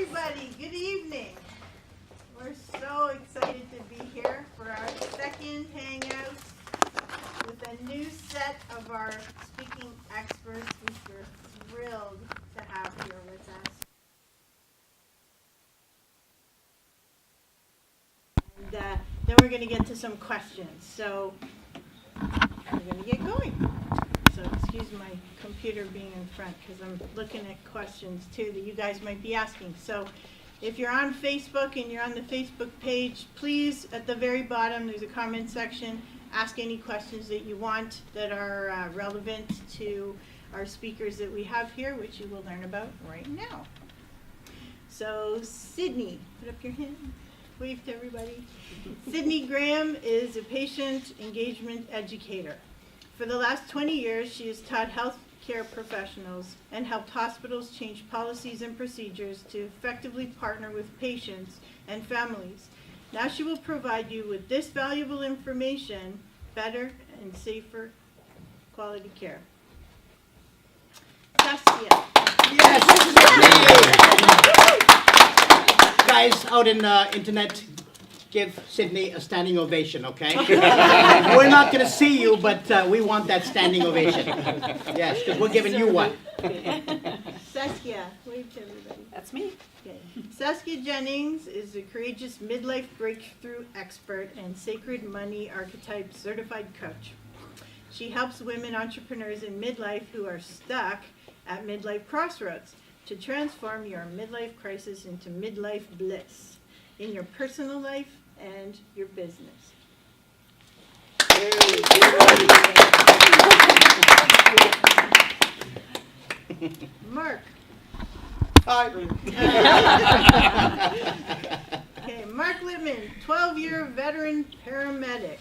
everybody, good evening. We're so excited to be here for our second hangout with a new set of our speaking experts, which we're thrilled to have here with us. And then we're going to get to some questions. So we're going to get going. So excuse my computer being in front because I'm looking at questions too that you guys might be asking. So if you're on Facebook and you're on the Facebook page, please at the very bottom there's a comment section. Ask any questions that you want that are relevant to our speakers that we have here, which you will learn about right now. So Sydney, put up your hand. Wave to everybody. Sydney Graham is a patient engagement educator. For the last 20 years, she has taught healthcare professionals and helped hospitals change policies and procedures to effectively partner with patients and families. Now she will provide you with this valuable information, better and safer quality care. Saskia. Yes. Guys out in the internet, give Sydney a standing ovation, okay? We're not going to see you, but we want that standing ovation. Yes, because we're giving you one. Saskia, wave to everybody. That's me. Okay. Saskia Jennings is a courageous midlife breakthrough expert and sacred money archetype certified coach. She helps women entrepreneurs in midlife who are stuck at midlife crossroads to transform your midlife crisis into midlife bliss in your personal life and your business. Mark. Hi. Okay, Mark Littman, 12-year veteran paramedic,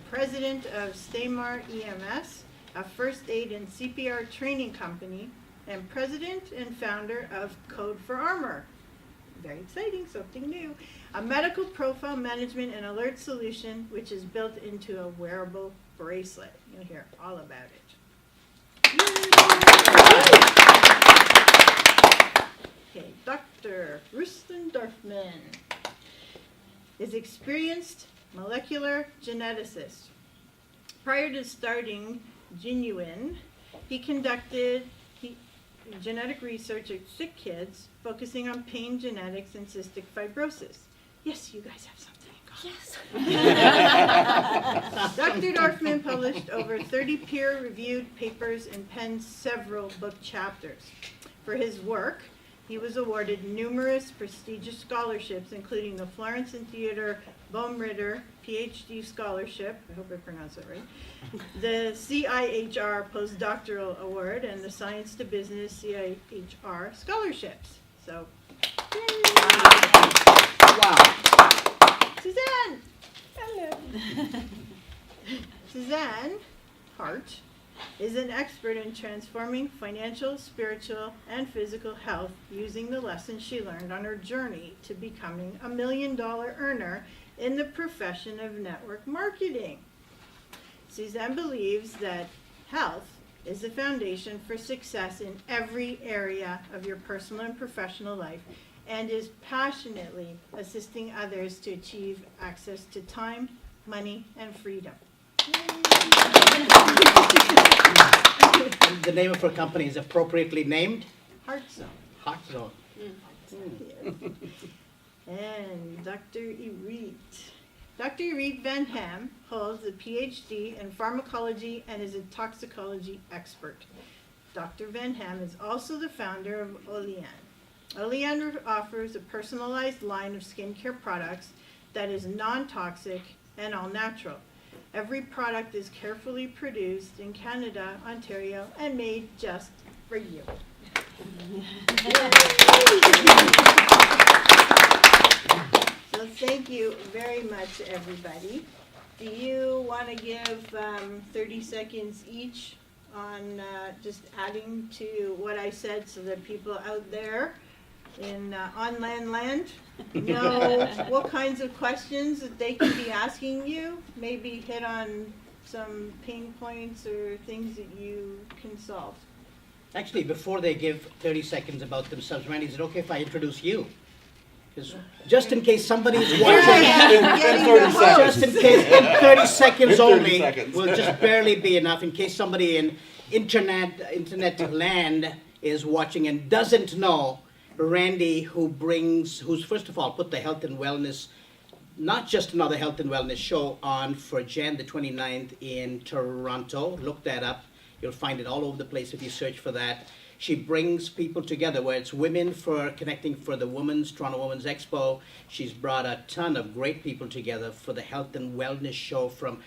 president of Staymar EMS, a first aid and CPR training company, and president and founder of Code for Armor. Very exciting, something new. A medical profile management and alert solution which is built into a wearable bracelet. You'll hear all about it. Okay, Dr. Ruslan Dorfman is experienced molecular geneticist. Prior to starting Genuine, he conducted genetic research at sick kids, focusing on pain genetics and cystic fibrosis. Yes, you guys have something in common. Yes. Dr. Dorfman published over 30 peer-reviewed papers and penned several book chapters. For his work, he was awarded numerous prestigious scholarships, including the Florence and Theodore Baumritter PhD Scholarship, I hope I pronounced it right, the CIHR Postdoctoral Award, and the Science to Business CIHR Scholarships. So, yay! Wow. Suzanne! Hello. Suzanne Hart is an expert in transforming financial, spiritual, and physical health using the lessons she learned on her journey to becoming a $1 million earner in the profession of network marketing. Suzanne believes that health is the foundation for success in every area of your personal and professional life, and is passionately assisting others to achieve access to time, money, and freedom. The name of her company is appropriately named? Heart Zone. Heart Zone. And Dr. Irit. Dr. Irit Van Ham holds a PhD in pharmacology and is a toxicology expert. Dr. Van Ham is also the founder of Lloren. Lloren offers a personalized line of skincare products that is non-toxic and all-natural. Every product is carefully produced in Canada, Ontario, and made just for you. So thank you very much, everybody. Do you want to give 30 seconds each on just adding to what I said so that people out there in on-land land know what kinds of questions that they can be asking you? Maybe hit on some pain points or things that you can solve. Actually, before they give 30 seconds about themselves, Randy, is it okay if I introduce you? 'Cause just in case somebody's watching, In 30 seconds. just in case, in 30 seconds In 30 only, seconds. will just barely be enough in case somebody in internet land is watching and doesn't know Randy, who's first of all put the health and wellness, not just another health and wellness show on for Jan the 29th in Toronto. Look that up. You'll find it all over the place if you search for that. She brings people together, where it's women for connecting for the Toronto Women's Expo. She's brought a ton of great people together for the health and wellness show, from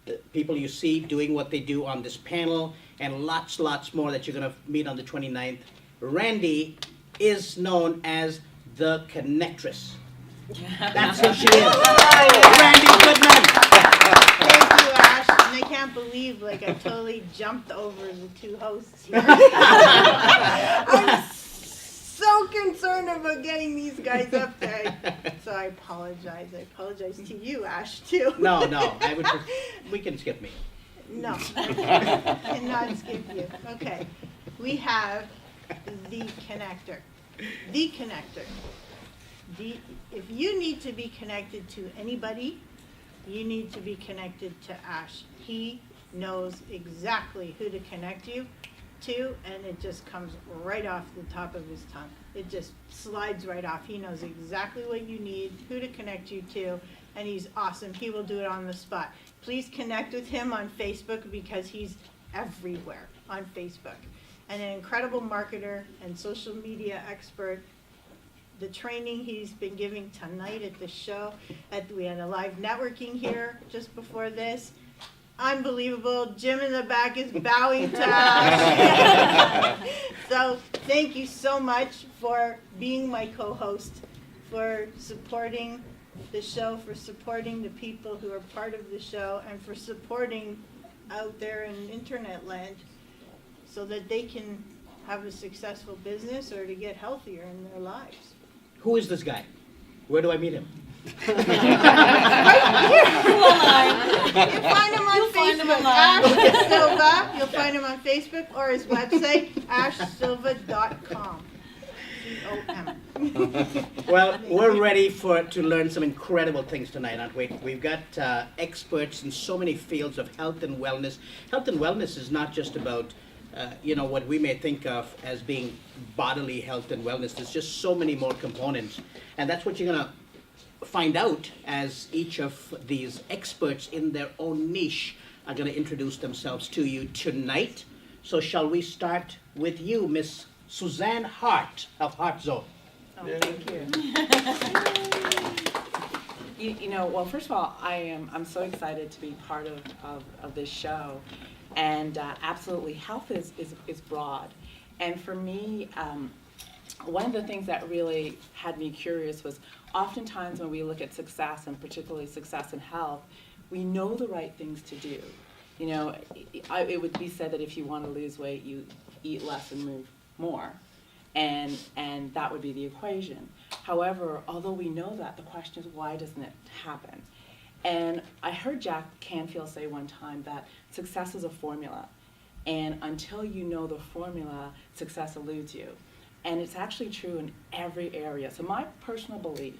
the people you see doing what they do on this panel, and lots more that you're going to meet on the 29th. Randy is known as the Connectress. That's who she is. Randy Goodman. Thank you, Ash. And I can't believe, I totally jumped over the two hosts here. I'm so concerned about getting these guys up there. So I apologize. I apologize to you, Ash, too. No, we can skip me. No, I cannot skip you. Okay, we have the connector. The connector. If you need to be connected to anybody, you need to be connected to Ash. He knows exactly who to connect you to, and it just comes right off the top of his tongue. It just slides right off. He knows exactly what you need, who to connect you to, and he's awesome. He will do it on the spot. Please connect with him on Facebook, because he's everywhere on Facebook. And an incredible marketer and social media expert. The training he's been giving tonight at the show, we had a live networking here just before this. Unbelievable. Jim in the back is bowing to us. So thank you so much for being my co-host, for supporting the show, for supporting the people who are part of the show, and for supporting out there in internet land so that they can have a successful business or to get healthier in their lives. Who is this guy? Where do I meet him? You'll find him on Facebook, Ash Silva. You'll find him on Facebook or his website, ashsilva.com. C-O-M. Well, we're ready to learn some incredible things tonight, aren't we? We've got experts in so many fields of health and wellness. Health and wellness is not just about what we may think of as being bodily health and wellness. There's just so many more components. And that's what you're going to find out as each of these experts in their own niche are going to introduce themselves to you tonight. So shall we start with you, Miss Suzanne Hart of Heart Zone? Oh, thank you. Well, first of all, I'm so excited to be part of this show. And absolutely, health is broad. And for me, one of the things that really had me curious was oftentimes when we look at success, and particularly success in health, we know the right things to do. It would be said that if you want to lose weight, you eat less and move more. And that would be the equation. However, although we know that, the question is, why doesn't it happen? And I heard Jack Canfield say one time that success is a formula. And until you know the formula, success eludes you. And it's actually true in every area. So my personal belief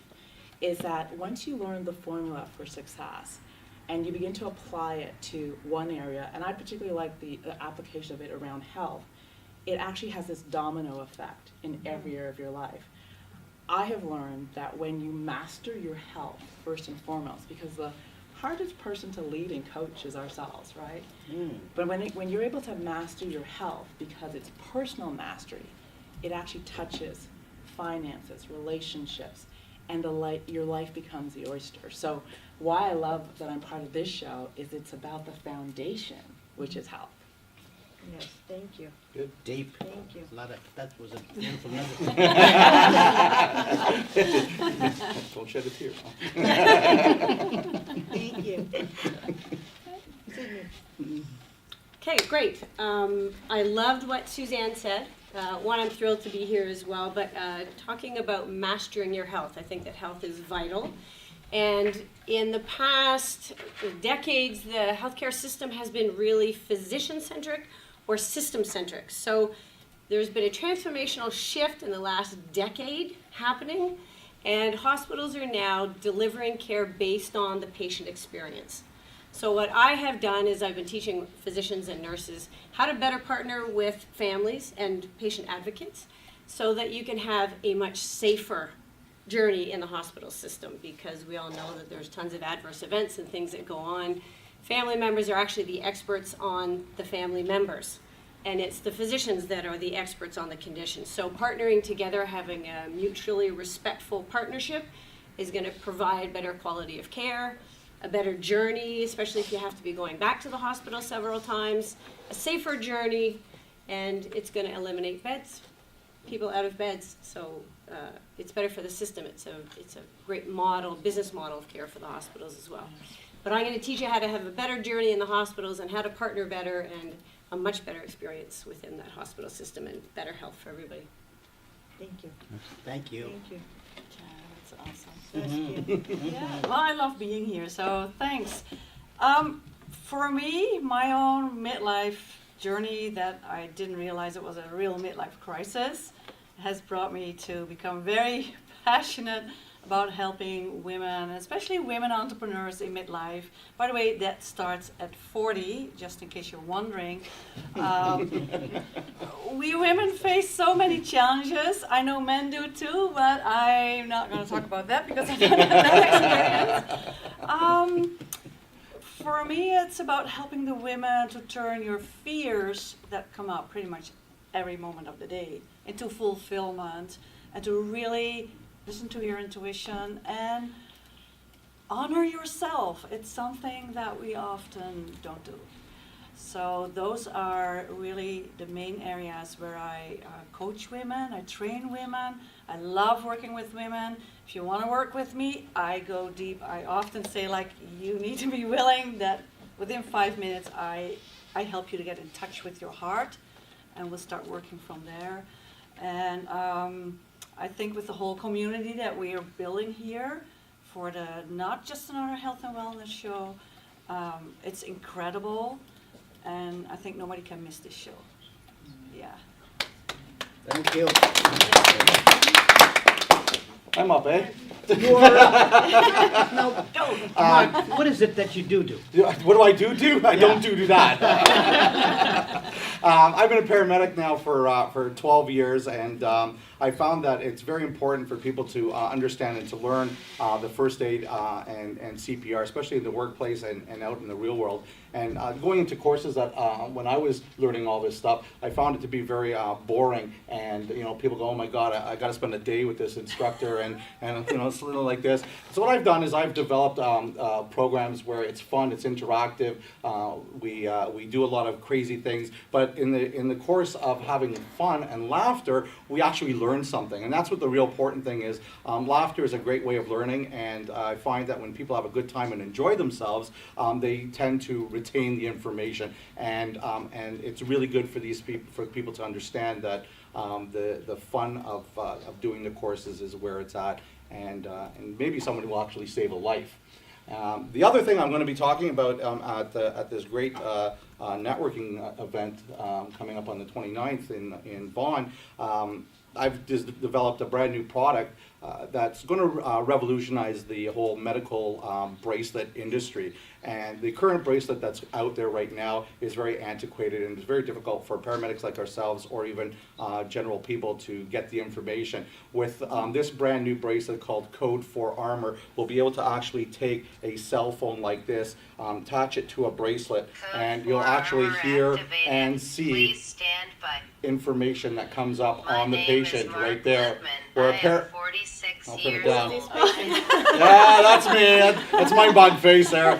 is that once you learn the formula for success and you begin to apply it to one area, and I particularly like the application of it around health, it actually has this domino effect in every area of your life. I have learned that when you master your health, first and foremost, because the hardest person to lead and coach is ourselves, right? But when you're able to master your health, because it's personal mastery, it actually touches finances, relationships, and your life becomes the oyster. So why I love that I'm part of this show is it's about the foundation, which is health. Yes, thank you. Good. Deep. Thank you. That was a beautiful nugget. Don't shed a tear. Thank you. Sydney. Okay, great. I loved what Suzanne said. I'm thrilled to be here as well, but talking about mastering your health, I think that health is vital. And in the past decades, the healthcare system has been really physician-centric or system-centric. So there's been a transformational shift in the last decade happening, and hospitals are now delivering care based on the patient experience. So what I have done is I've been teaching physicians and nurses how to better partner with families and patient advocates so that you can have a much safer journey in the hospital system, because we all know that there's tons of adverse events and things that go on. Family members are actually the experts on the family members, and it's the physicians that are the experts on the condition. So partnering together, having a mutually respectful partnership is going to provide better quality of care, a better journey, especially if you have to be going back to the hospital several times, a safer journey, and it's going to eliminate people out of beds. So it's better for the system. It's a great business model of care for the hospitals as well. But I'm going to teach you how to have a better journey in the hospitals and how to partner better and a much better experience within that hospital system and better health for everybody. Thank you. Thank you. Thank you. That's awesome. That's good. Yeah, well, I love being here, so thanks. For me, my own midlife journey that I didn't realize it was a real midlife crisis has brought me to become very passionate about helping women, especially women entrepreneurs in midlife. By the way, that starts at 40, just in case you're wondering. We women face so many challenges. I know men do too, but I'm not going to talk about that because I don't have that experience. For me, it's about helping the women to turn your fears that come up pretty much every moment of the day into fulfillment, and to really listen to your intuition and honor yourself. It's something that we often don't do. So those are really the main areas where I coach women, I train women. I love working with women. If you want to work with me, I go deep. I often say, like, you need to be willing that within 5 minutes I help you to get in touch with your heart, and we'll start working from there. And I think with the whole community that we are building here for not just another health and wellness show, it's incredible, and I think nobody can miss this show. Yeah. Thank you. I'm up, eh? No, come on. What is it that you do? What do? I don't do that. I've been a paramedic now for 12 years, and I found that it's very important for people to understand and to learn the first aid and CPR, especially in the workplace and out in the real world. And going into courses that when I was learning all this stuff, I found it to be very boring. And people go, "Oh my God, I got to spend a day with this instructor," and it's a little like this. So what I've done is I've developed programs where it's fun, it's interactive. We do a lot of crazy things, but in the course of having fun and laughter, we actually learn something, and that's what the real important thing is. Laughter is a great way of learning, and I find that when people have a good time and enjoy themselves, they tend to retain the information, and it's really good for people to understand that the fun of doing the courses is where it's at, and maybe someone will actually save a life. The other thing I'm going to be talking about at this great networking event coming up on the 29th in Vaughan, I've just developed a brand new product that's going to revolutionize the whole medical bracelet industry. And the current bracelet that's out there right now is very antiquated, and it's very difficult for paramedics like ourselves or even general people to get the information. With this brand new bracelet called Code for Armor, we'll be able to actually take a cell phone like this, attach it to a bracelet, and you'll actually hear and see information that comes up on the patient right there. I'll put it down. Yeah, that's me. That's my bug face there.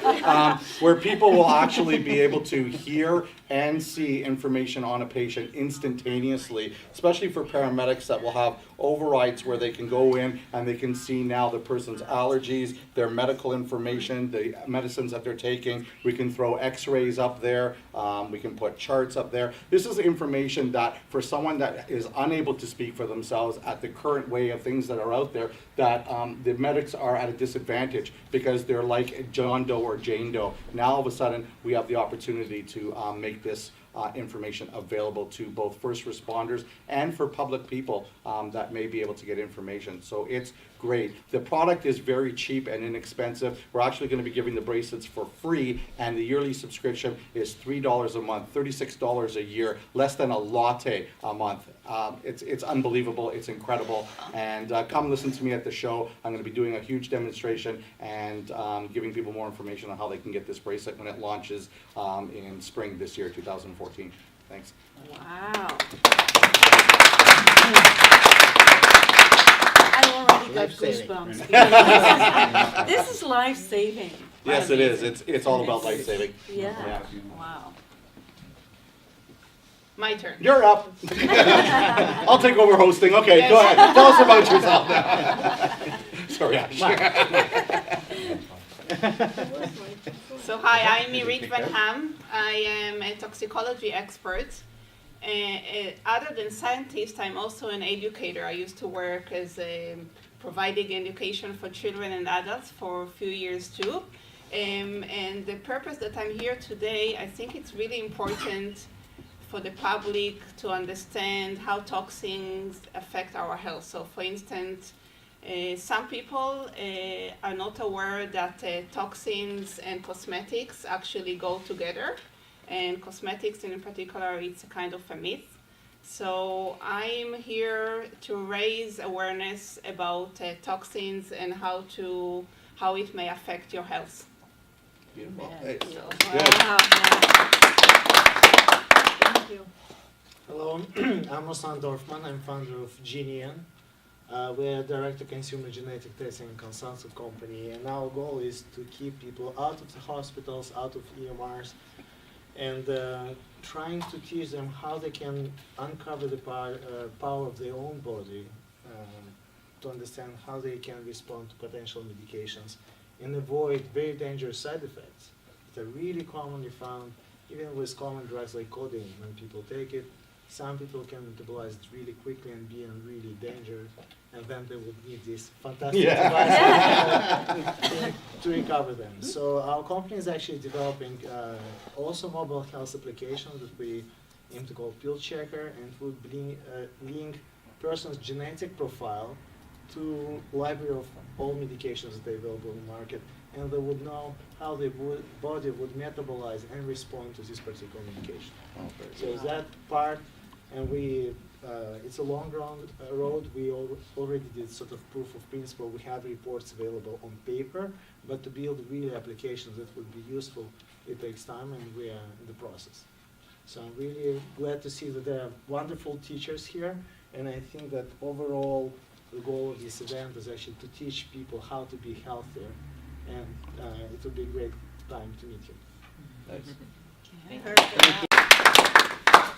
Where people will actually be able to hear and see information on a patient instantaneously, especially for paramedics that will have overrides where they can go in and they can see now the person's allergies, their medical information, the medicines that they're taking. We can throw x-rays up there. We can put charts up there. This is information that for someone that is unable to speak for themselves at the current way of things that are out there, that the medics are at a disadvantage because they're like John Doe or Jane Doe. Now all of a sudden we have the opportunity to make this information available to both first responders and for public people that may be able to get information. So it's great. The product is very cheap and inexpensive. We're actually going to be giving the bracelets for free, and the yearly subscription is $3 a month, $36 a year, less than a latte a month. It's unbelievable. It's incredible. And come listen to me at the show. I'm going to be doing a huge demonstration and giving people more information on how they can get this bracelet when it launches in spring this year, 2014. Thanks. Wow. I already got Life-saving. goosebumps. because This is life-saving. Yes, it is. It's all about life saving. Yeah. Wow. My turn. You're up. I'll take over hosting. Okay, go ahead. Tell us about yourself now. Sorry, Ash. So hi, I'm Mirit Van Ham. I am a toxicology expert. Other than scientist, I'm also an educator. I used to work as providing education for children and adults for a few years too. And the purpose that I'm here today, I think it's really important for the public to understand how toxins affect our health. So for instance, some people are not aware that toxins and cosmetics actually go together. And cosmetics in particular, it's a kind of a myth. So I'm here to raise awareness about toxins and how it may affect your health. Beautiful. Yeah. Hey. Wow. Thank you. Hello, I'm Ruslan Dorfman. I'm founder of Genian. We're a direct-to-consumer genetic testing and consulting company, and our goal is to keep people out of the hospitals, out of EMRs, and trying to teach them how they can uncover the power of their own body, to understand how they can respond to potential medications and avoid very dangerous side effects that are really commonly found even with common drugs like codeine. When people take it, some people can metabolize it really quickly and be in really danger, and then they would need this fantastic device to recover them. So our company is actually developing also mobile health application that we aim to call Pill Checker, and would link person's genetic profile to library of all medications that are available in the market, and they would know how their body would metabolize and respond to this particular medication. So that part, and it's a long road. We already did sort of proof of principle. We have reports available on paper, but to build real applications that would be useful, it takes time, and we are in the process. So I'm really glad to see that there are wonderful teachers here, and I think that overall the goal of this event is actually to teach people how to be healthier, and it would be a great time to meet you. Perfect.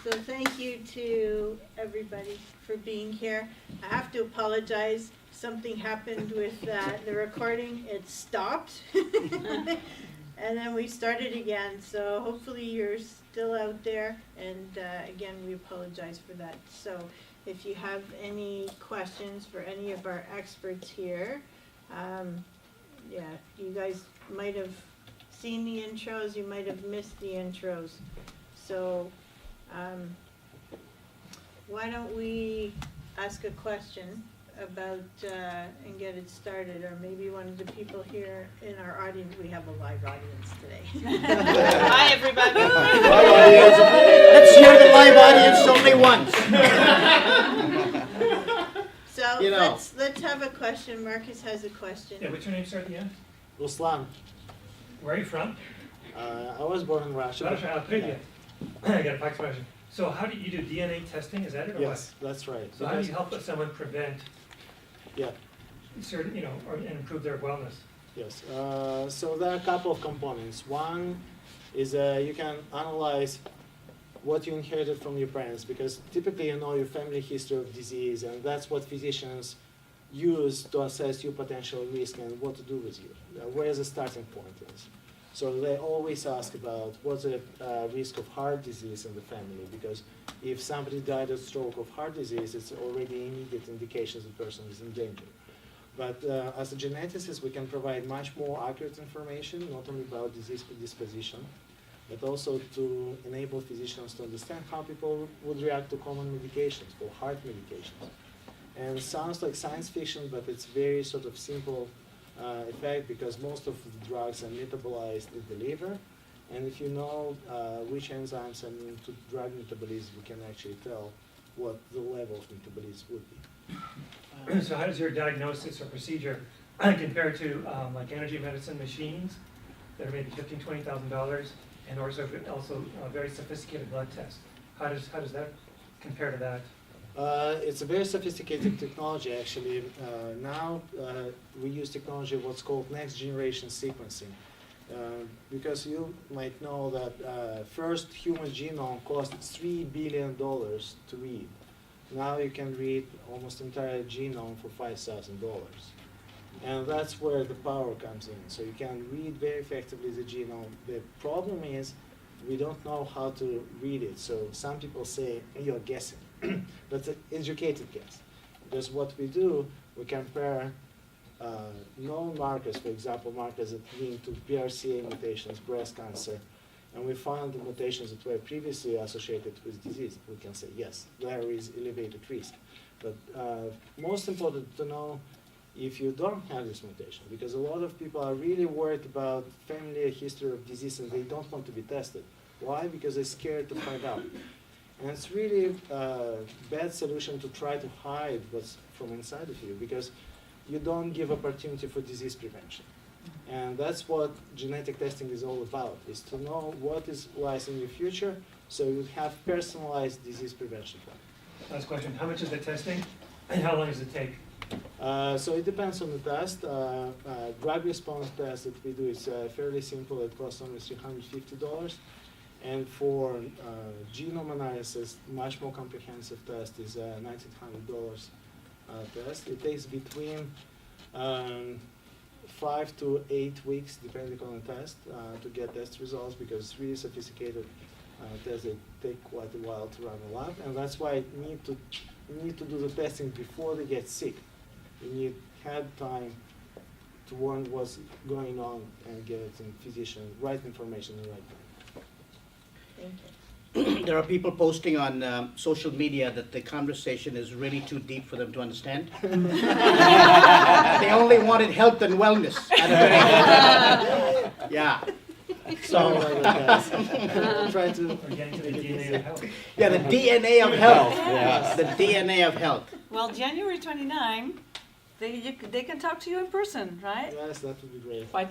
So thank you to everybody for being here. I have to apologize. Something happened with the recording. It stopped. And then we started again. So hopefully you're still out there. And again, we apologize for that. So if you have any questions for any of our experts here, yeah, you guys might have seen the intros, you might have missed the intros. So why don't we ask a question about and get it started, or maybe one of the people here in our audience. We have a live audience today. Hi, everybody. Live audience. Let's hear the live audience only once. So You know. let's have a question. Marcus has a question. Yeah, what's your name, sir, at the end? Ruslan, Where are you from? I was born in Russia. Russia, Algeria. I got a fax question. So how do you do DNA testing? Is that it, or Yes, that's right. what? So how do you help someone prevent, Yeah. certain, or and improve their wellness? Yes, so there are a couple of components. One is you can analyze what you inherited from your parents, because typically you know your family history of disease, and that's what physicians use to assess your potential risk and what to do with you, where the starting point is. So they always ask about what's the risk of heart disease in the family, because if somebody died of stroke of heart disease, it's already immediate indications the person is in danger. But as a geneticist, we can provide much more accurate information, not only about disease predisposition, but also to enable physicians to understand how people would react to common medications, for heart medications. And it sounds like science fiction, but it's very sort of simple effect because most of the drugs are metabolized in the liver. And if you know which enzymes are into drug metabolism, you can actually tell what the level of metabolism would be. So how does your diagnosis or procedure compare to like energy medicine machines that are maybe $15,000, $20,000, and also a very sophisticated blood test? How does that compare to that? It's a very sophisticated technology, actually. Now we use technology what's called next generation sequencing. Because you might know that first human genome cost $3 billion to read. Now you can read almost entire genome for $5,000. And that's where the power comes in. So you can read very effectively the genome. The problem is we don't know how to read it. So some people say you're guessing. That's an educated guess. Because what we do, we compare known markers, for example, markers that link to BRCA mutations, breast cancer, and we find the mutations that were previously associated with disease. We can say, yes, there is elevated risk. But most important to know if you don't have this mutation, because a lot of people are really worried about family history of disease and they don't want to be tested. Why? Because they're scared to find out. And it's really a bad solution to try to hide what's from inside of you, because you don't give opportunity for disease prevention. And that's what genetic testing is all about, is to know what lies in your future so you have personalized disease prevention plan. Last question, how much is the testing and how long does it take? So it depends on the test. Drug response test that we do is fairly simple. It costs only $350. And for genome analysis, much more comprehensive test is $1,900 test. It takes between 5 to 8 weeks, depending on the test, to get test results, because it's really sophisticated tests that take quite a while to run a lab. And that's why you need to do the testing before they get sick. You need have time to learn what's going on and get it in physician, right information in the right time. Thank you. There are people posting on social media that the conversation is really too deep for them to understand. They only wanted health and wellness. Yeah. Sorry about that, guys. I'll try to. We're getting to the DNA of health. Yeah, the DNA of health. Yes. The DNA of health. Well, January 29, they can talk to you in person, right? Yes, that would be great. Well,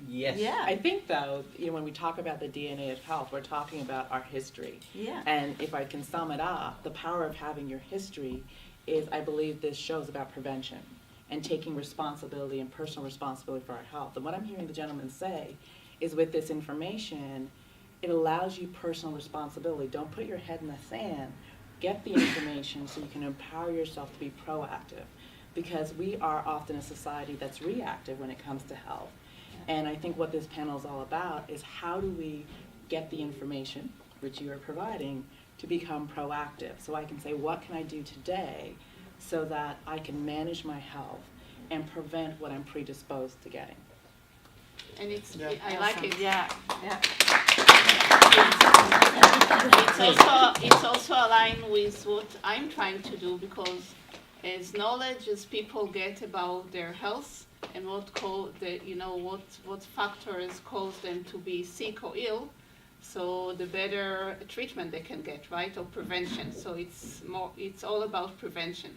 Yes. Yeah. I think though, when we talk about the DNA of health, we're talking about our history. Yeah. And if I can sum it up, the power of having your history is, I believe this shows about prevention and taking responsibility and personal responsibility for our health. And what I'm hearing the gentleman say is, with this information, it allows you personal responsibility. Don't put your head in the sand. Get the information so you can empower yourself to be proactive. Because we are often a society that's reactive when it comes to health. And I think what this panel is all about is how do we get the information, which you are providing, to become proactive. So I can say, what can I do today so that I can manage my health and prevent what I'm predisposed to getting? And it's, Yeah. I like it. Yeah, yeah. It's also aligned with what I'm trying to do, because as knowledge as people get about their health and what factors cause them to be sick or ill, so the better treatment they can get, right, or prevention. So it's all about prevention.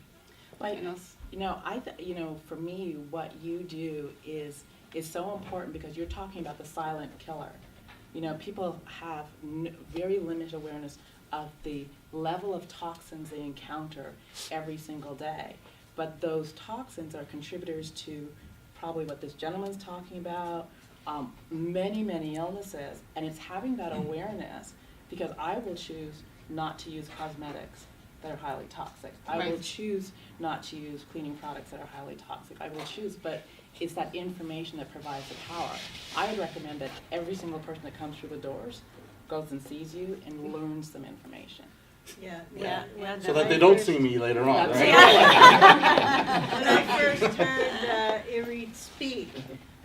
Like, You know. For me, what you do is so important, because you're talking about the silent killer. People have very limited awareness of the level of toxins they encounter every single day. But those toxins are contributors to probably what this gentleman's talking about, many, many illnesses. And it's having that awareness, because I will choose not to use cosmetics that are highly toxic. I will Right. choose not to use cleaning products that are highly toxic. I will choose, but it's that information that provides the power. I would recommend that every single person that comes through the doors goes and sees you and learns some information. Yeah. So that they don't see me later on, right? When I first heard Irit speak,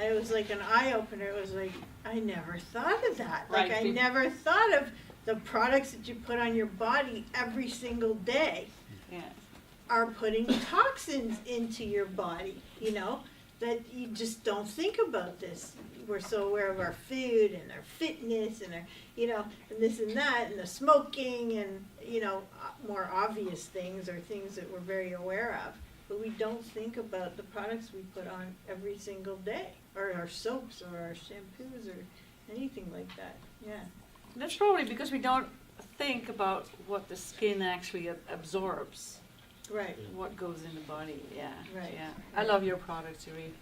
it was like an eye-opener. It was like, I never thought of that. Like, Right. I never thought of the products that you put on your body every single day Yeah. are putting toxins into your body, you know, that you just don't think about this. We're so aware of our food and our fitness and our, you know, and this and that and the smoking and, you know, more obvious things or things that we're very aware of. But we don't think about the products we put on every single day, or our soaps or our shampoos or anything like that. Yeah. That's probably because we don't think about what the skin actually absorbs, Right. what goes in the body. Yeah. Right. Yeah. I love your products, Yuri.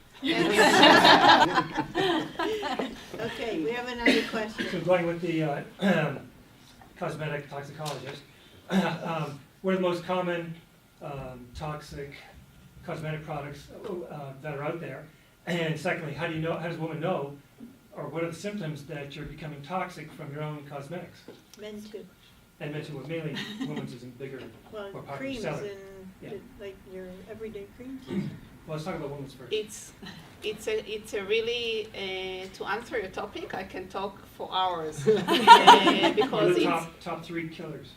Okay, we have another question. So going with the cosmetic toxicologist, what are the most common toxic cosmetic products that are out there? And secondly, how does a woman know, or what are the symptoms that you're becoming toxic from your own cosmetics? Men too. And mentioned what mainly women's is a bigger, Well, more popular creams seller. and Yeah. like your everyday creams. Well, let's talk about women's first. It's a really to answer your topic. I can talk for hours What are because the it's top three killers?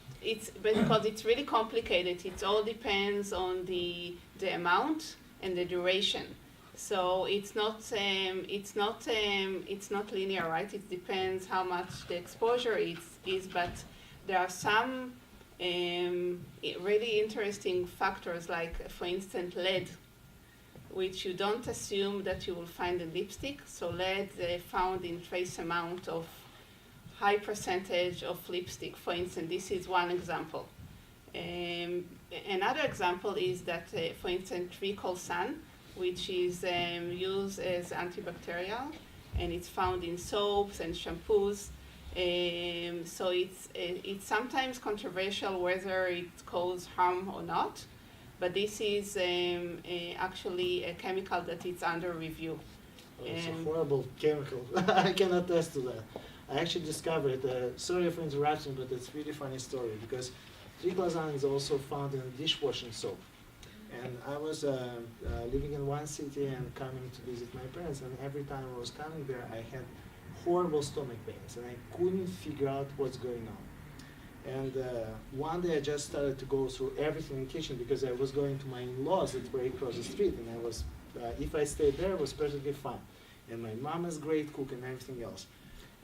because it's really complicated. It all depends on the amount and the duration. So it's not linear, right? It depends how much the exposure is, but there are some really interesting factors, like for instance lead, which you don't assume that you will find in lipstick. So lead found in trace amount of high percentage of lipstick. For instance, this is one example. Another example is that, for instance, treacle sun, which is used as antibacterial, and it's found in soaps and shampoos. So it's sometimes controversial whether it causes harm or not, but this is actually a chemical that is under review. It's a horrible chemical. I can attest to that. I actually discovered, sorry for interrupting, but it's a really funny story, because triclosan is also found in dishwashing soap. And I was living in one city and coming to visit my parents, and every time I was coming there, I had horrible stomach pains, and I couldn't figure out what's going on. And one day I just started to go through everything in the kitchen, because I was going to my in-laws that were across the street, and I was, if I stayed there, it was perfectly fine. And my mom is a great cook and everything else.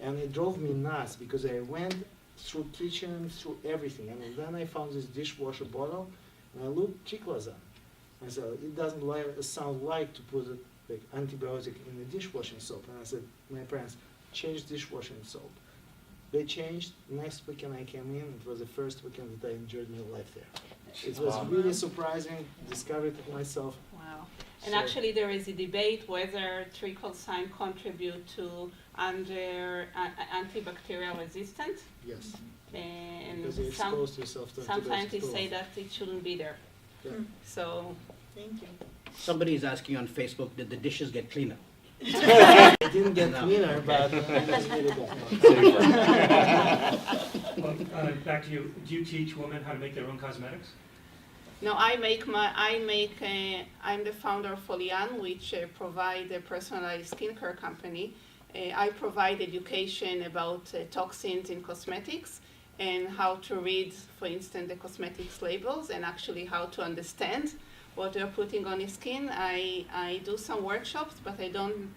And it drove me nuts, because I went through kitchen, through everything, and then I found this dishwasher bottle, and I looked triclosan. I said, it doesn't sound like to put like antibiotic in the dishwashing soap. And I said, my parents, change dishwashing soap. They changed. Next weekend I came in. It was the first weekend that I enjoyed my life there. It was really surprising. Discovered it myself. Wow. And So- actually there is a debate whether treacle sun contribute to antibacterial resistance. Yes. And Because you expose yourself to some scientists antibiotics. say that it shouldn't be there. Yeah. So Thank you. Somebody is asking on Facebook, did the dishes get cleaner? It didn't get No. cleaner, but it was really bad. Well, back to you. Do you teach women how to make their own cosmetics? no, I'm the founder of Folian, which provide a personalized skincare company. I provide education about toxins in cosmetics and how to read, for instance, the cosmetics labels, and actually how to understand what they're putting on your skin. I do some workshops, but I don't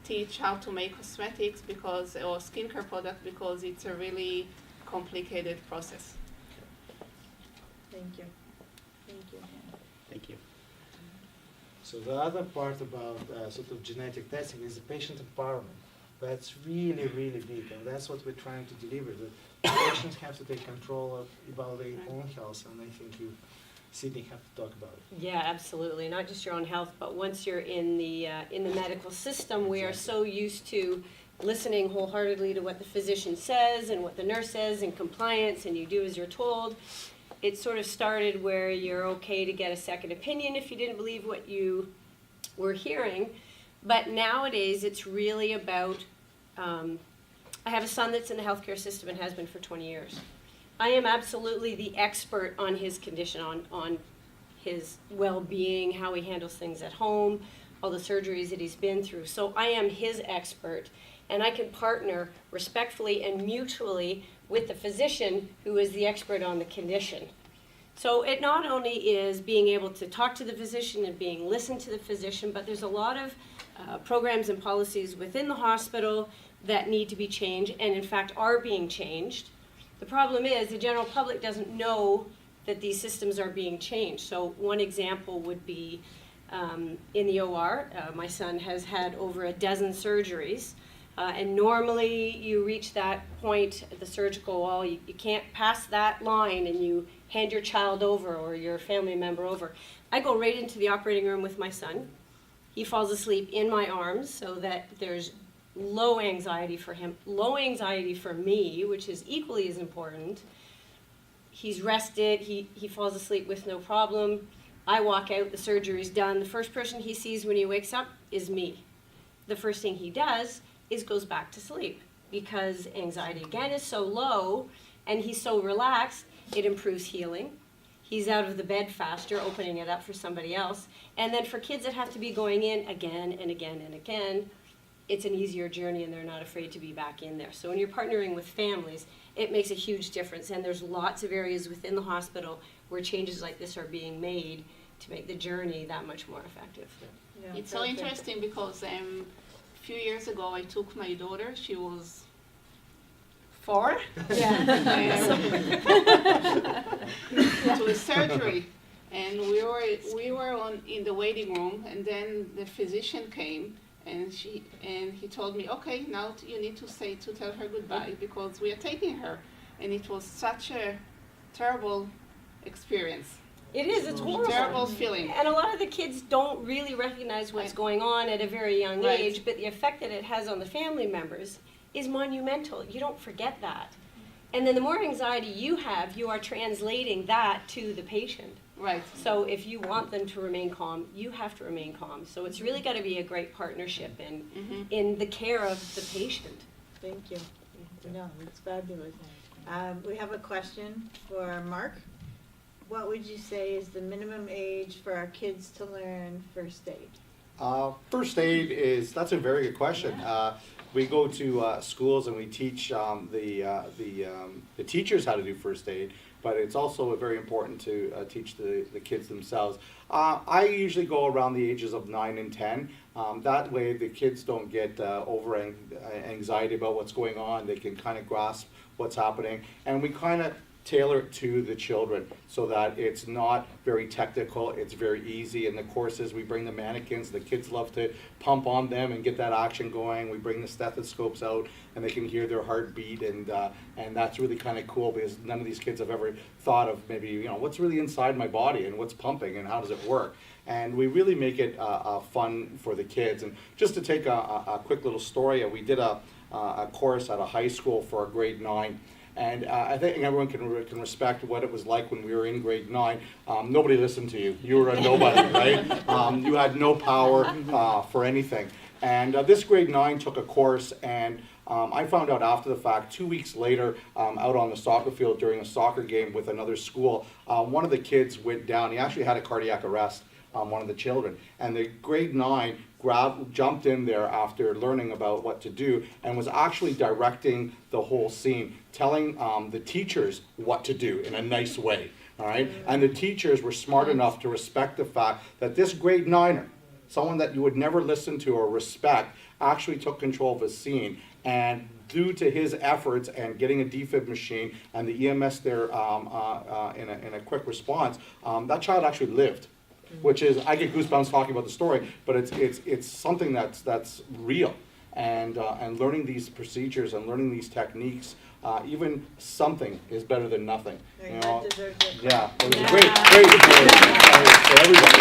teach how to make cosmetics or skincare product, because it's a really complicated process. Thank you. Thank you. Thank you. So the other part about sort of genetic testing is the patient empowerment. That's really, really big, and that's what we're trying to deliver. That patients have to take control about their own health, and I think you, Sydney, have to talk about it. Yeah, absolutely. Not just your own health, but once you're in the medical system, we are so used to listening wholeheartedly to what the physician says and what the nurse says, and compliance, and you do as you're told. It sort of started where you're okay to get a second opinion if you didn't believe what you were hearing. But nowadays, it's really about, I have a son that's in the healthcare system and has been for 20 years. I am absolutely the expert on his condition, on his well-being, how he handles things at home. all the surgeries that he's been through. So I am his expert, and I can partner respectfully and mutually with the physician who is the expert on the condition. So it not only is being able to talk to the physician and being listened to the physician, but there's a lot of programs and policies within the hospital that need to be changed, and in fact are being changed. The problem is the general public doesn't know that these systems are being changed. So one example would be in the OR, my son has had over a dozen surgeries. And normally you reach that point at the surgical wall, you can't pass that line and you hand your child over or your family member over. I go right into the operating room with my son. He falls asleep in my arms so that there's low anxiety for him, low anxiety for me, which is equally as important. He's rested, he falls asleep with no problem. I walk out, the surgery's done. The first person he sees when he wakes up is me. The first thing he does is goes back to sleep because anxiety again is so low and he's so relaxed, it improves healing. He's out of the bed faster, opening it up for somebody else. And then for kids that have to be going in again and again and again, it's an easier journey and they're not afraid to be back in there. So when you're partnering with families, it makes a huge difference. And there's lots of areas within the hospital where changes like this are being made to make the journey that much more effective. Yeah, It's so perfect. interesting because a few years ago I took my daughter, she was 4, to a surgery, and we were in the waiting room, and then the physician came, and he told me, okay, now you need to tell her goodbye because we are taking her, and it was such a terrible experience. It is, it's horrible. Terrible feeling. And a lot of the kids don't really recognize what's going on at a very young Right. age, but the effect that it has on the family members is monumental. You don't forget that. And then the more anxiety you have, you are translating that to the patient. Right. So if you want them to remain calm, you have to remain calm. So it's really got to be a great partnership in the care of the patient. Thank you. No, it's fabulous. We have a question for Mark. What would you say is the minimum age for our kids to learn first aid? First aid that's a very good question. We go to schools and we teach the teachers how to do first aid, but it's also very important to teach the kids themselves. I usually go around the ages of 9 and 10. That way the kids don't get over anxiety about what's going on. They can kind of grasp what's happening, and we kind of tailor it to the children so that it's not very technical, it's very easy. In the courses, we bring the mannequins, the kids love to pump on them and get that action going. We bring the stethoscopes out and they can hear their heartbeat, and that's really kind of cool because none of these kids have ever thought of maybe, what's really inside my body and what's pumping and how does it work. And we really make it fun for the kids. And just to take a quick little story, we did a course at a high school for a grade 9. And I think everyone can respect what it was like when we were in grade 9. Nobody listened to you. You were a nobody, right? You had no power for anything. And this grade 9 took a course, and I found out after the fact, 2 weeks later, out on the soccer field during a soccer game with another school, one of the kids went down. He actually had a cardiac arrest, one of the children. And the grade 9 jumped in there after learning about what to do and was actually directing the whole scene, telling the teachers what to do in a nice way, all right? And the teachers were smart enough to respect the fact that this grade 9er, someone that you would never listen to or respect, actually took control of a scene. And due to his efforts and getting a defib machine and the EMS there in a quick response, that child actually lived. Which is, I get goosebumps talking about the story, but it's something that's real, and learning these procedures and learning these techniques, even something is better than nothing. That deserves it. Yeah, it was a great for everybody.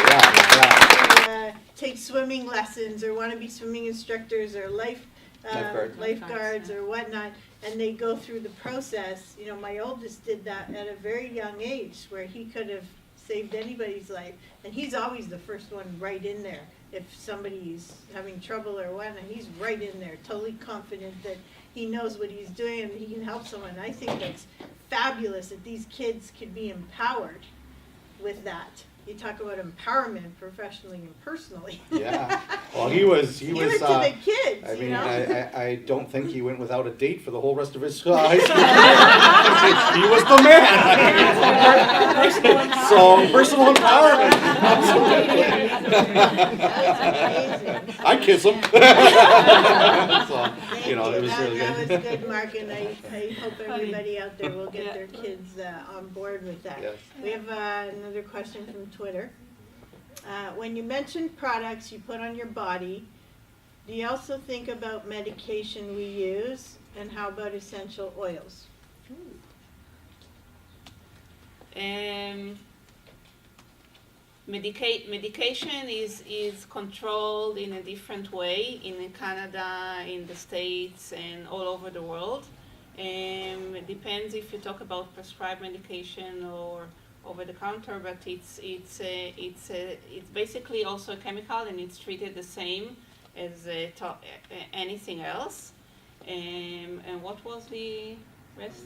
Yeah. Take swimming lessons or want to be swimming instructors or lifeguards or whatnot, and they go through the process. My oldest did that at a very young age where he could have saved anybody's life, and he's always the first one right in there. If somebody's having trouble or whatnot, he's right in there, totally confident that he knows what he's doing and he can help someone. I think that's fabulous that these kids could be empowered with that. you talk about empowerment professionally and personally. Yeah. Well, he was. Give it to the kids, I mean, you know? I don't think he went without a date for the whole rest of his high school career. He was the man. So, personal empowerment. That's amazing. I kiss him. So, Thank you know, it was that, really that good. was good, Mark, and I hope everybody out there will get their kids on board with that. Yes. We have another question from Twitter. When you mention products you put on your body, do you also think about medication we use, and how about essential oils? Medication is controlled in a different way in Canada, in the States, and all over the world. It depends if you talk about prescribed medication or over the counter, but it's basically also a chemical, and it's treated the same as anything else. And what was the rest?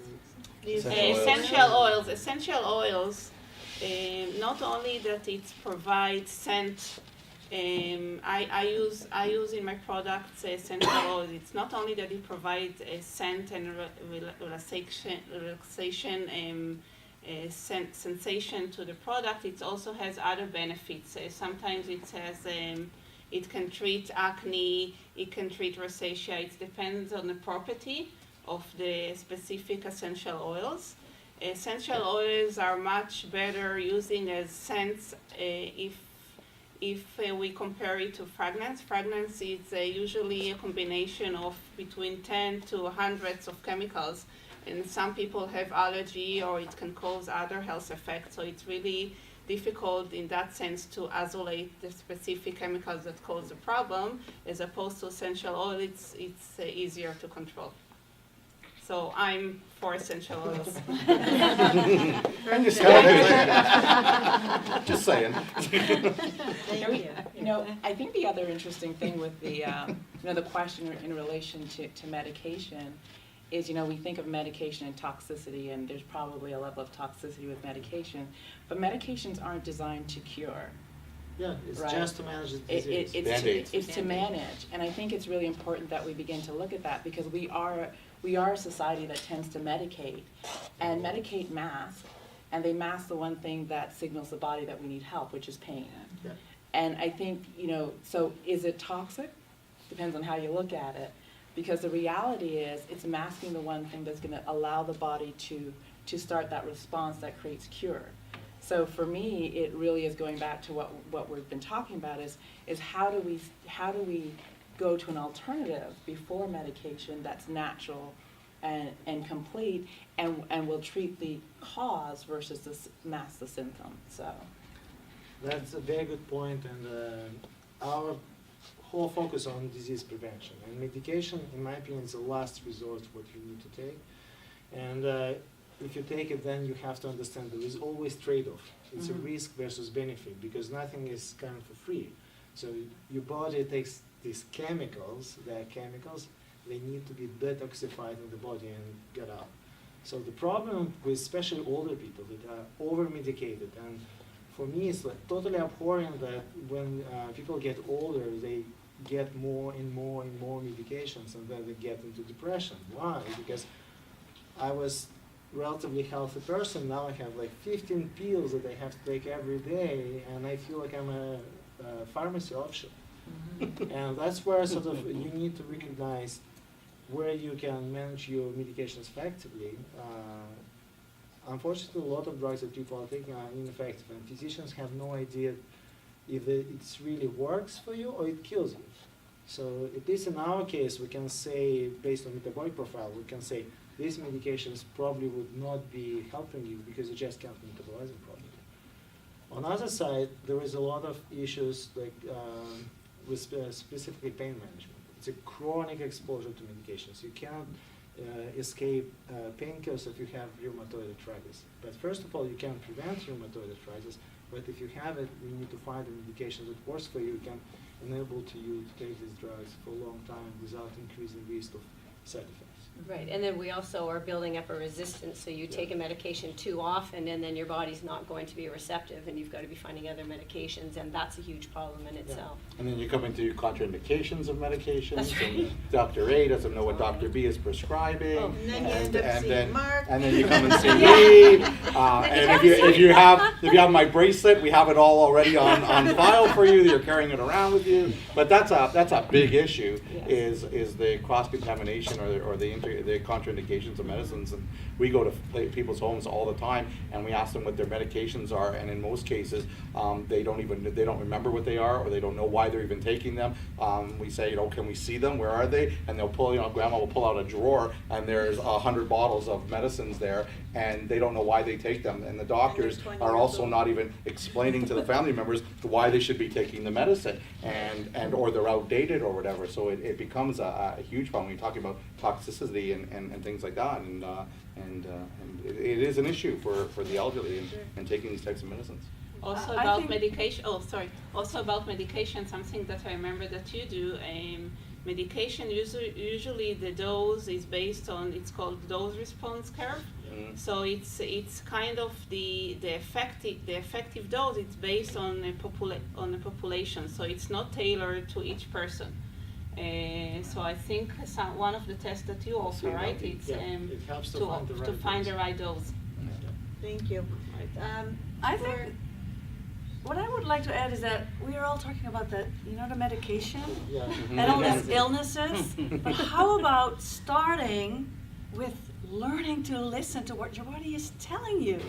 Essential oils. Not only that it provides scent. I use in my products essential oils. It's not only that it provides a scent and relaxation sensation to the product. It also has other benefits. Sometimes it has it can treat acne. It can treat rosacea. It depends on the property of the specific essential oils. Essential oils are much better using as scents if we compare it to fragrance. Fragrance is usually a combination of between 10 to hundreds of chemicals, and some people have allergy or it can cause other health effects. So it's really difficult in that sense to isolate the specific chemicals that cause the problem. As opposed to essential oil, it's easier to control. So I'm for essential oils. I'm just just saying. Thank you. You know, I think the other interesting thing with the, the question in relation to medication is, we think of medication and toxicity, and there's probably a level of toxicity with medication, but medications aren't designed to cure. Yeah, it's Right. just to manage the disease. It's to manage, and I think it's really important that we begin to look at that, because we are a society that tends to medicate, and medicate mask, and they mask the one thing that signals the body that we need help, which is pain. Yeah. And I think, so is it toxic? Depends on how you look at it, because the reality is it's masking the one thing that's going to allow the body to start that response that creates cure. So for me, it really is going back to what we've been talking about is how do we go to an alternative before medication that's natural and complete and will treat the cause versus mask the symptom. So That's a very good point, and our whole focus on disease prevention. And medication, in my opinion, is the last resort what you need to take. And if you take it, then you have to understand there is always trade-off. It's a risk versus benefit, because nothing is kind of for free. So your body takes these chemicals, they need to be detoxified in the body and get out. So the problem with especially older people that are over-medicated, and for me it's like totally abhorrent that when people get older, they get more and more and more medications, and then they get into depression. Why? Because I was relatively healthy person, now I have like 15 pills that I have to take every day, and I feel like I'm a pharmacy offshore. And that's where sort of you need to recognize where you can manage your medications effectively. Unfortunately, a lot of drugs that people are taking are ineffective, and physicians have no idea if it really works for you or it kills you. So at least in our case, we can say, based on metabolic profile, we can say these medications probably would not be helping you because you just can't metabolize them properly. On the other side, there is a lot of issues like with specifically pain management. It's a chronic exposure to medications. You cannot escape painkillers if you have rheumatoid arthritis. But first of all, you can prevent rheumatoid arthritis, but if you have it, you need to find a medication that works for you, can enable you to take these drugs for a long time without increasing risk of side effects. Right, and then we also are building up a resistance, so you take a medication too often, and then your body's not going to be receptive, and you've got to be finding other medications, and that's a huge problem in itself. And then you come into contraindications of medications. That's right. And Dr. A doesn't know what Dr. B is prescribing. Oh. And then you end up seeing Mark. And then you come and see me. And if you have my bracelet, we have it all already on file for you. You're carrying it around with you. But that's a big issue. Yes. Is the cross contamination or the contraindications of medicines. And we go to people's homes all the time, and we ask them what their medications are. And in most cases, they don't remember what they are, or they don't know why they're even taking them. We say, can we see them? Where are they? And they'll pull, grandma will pull out a drawer, and there's 100 bottles of medicines there, and they don't know why they take them. And the doctors are also not even explaining to the family members why they should be taking the medicine, and or they're outdated or whatever. So it becomes a huge problem when you're talking about toxicity and things like that. And it is an issue for the elderly and taking these types of medicines. Also I about think- medication. Oh, sorry. Also about medication. Something that I remember that you do. Medication usually the dose is based on. It's called dose response curve. Mm. So it's kind of the effective dose. It's based on the population. So it's not tailored to each person. So I think one of the tests that you also right. It's it helps to to find the right dose. Thank you. I think what I would like to add is that we are all talking about the medication Yeah. and all these illnesses, but how about starting with learning to listen to what your body is telling you?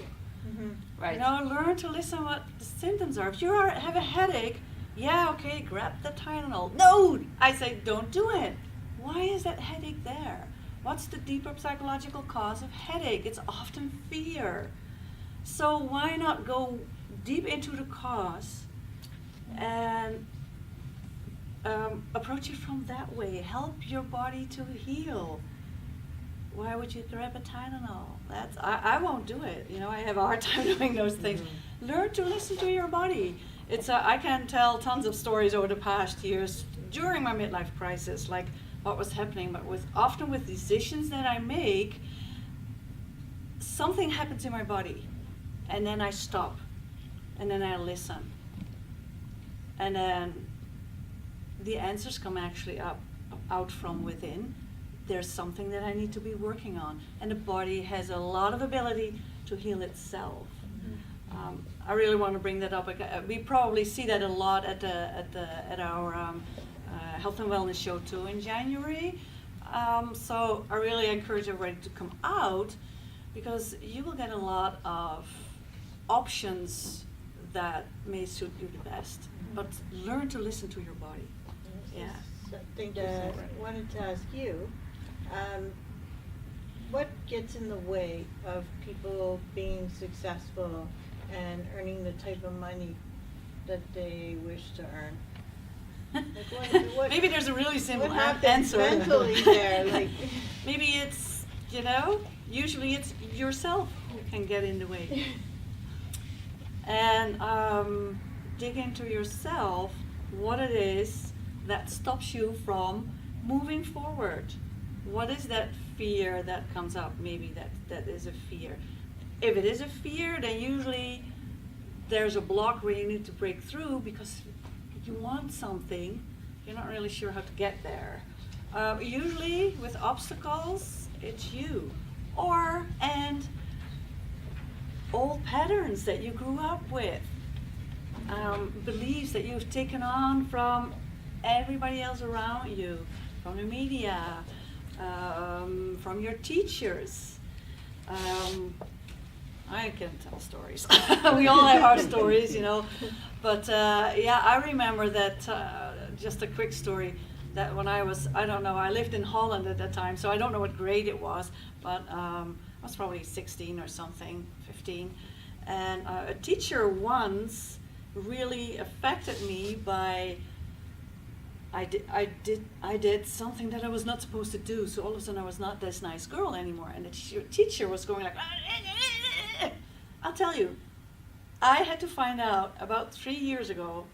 Right. Learn to listen what the symptoms are. If you have a headache, okay, grab the Tylenol. No, I say don't do it. Why is that headache there? What's the deeper psychological cause of headache? It's often fear. So why not go deep into the cause and approach it from that way? Help your body to heal. Why would you grab a Tylenol? I won't do it. I have a hard time doing those things. Learn to listen to your body. I can tell tons of stories over the past years during my midlife crisis, like what was happening, but often with decisions that I make, something happens in my body, and then I stop, and then I listen, and then the answers come actually out from within. There's something that I need to be working on, and the body has a lot of ability to heal itself. I really want to bring that up. We probably see that a lot at our Health and Wellness show too in January. So I really encourage everybody to come out, because you will get a lot of options that may suit you the best. But learn to listen to your body. Yeah. Thank you. I wanted to ask you, what gets in the way of people being successful and earning the type of money that they wish to earn? Like what Maybe there's a really simple what happens answer. mentally there? Like, Maybe it's, usually it's yourself who can get in the way. And dig into yourself what it is that stops you from moving forward. What is that fear that comes up? Maybe that is a fear. If it is a fear, then usually there's a block where you need to break through, because you want something, you're not really sure how to get there. Usually with obstacles, it's you. And old patterns that you grew up with, beliefs that you've taken on from everybody else around you, from the media, from your teachers. I can tell stories. We all have our stories, But I remember that, just a quick story, that when I lived in Holland at that time, so I don't know what grade it was, but I was probably 16 or something, 15. And a teacher once really affected me by, I did something that I was not supposed to do, so all of a sudden I was not this nice girl anymore. And the teacher was going like, I'll tell you, I had to find out about 3 years ago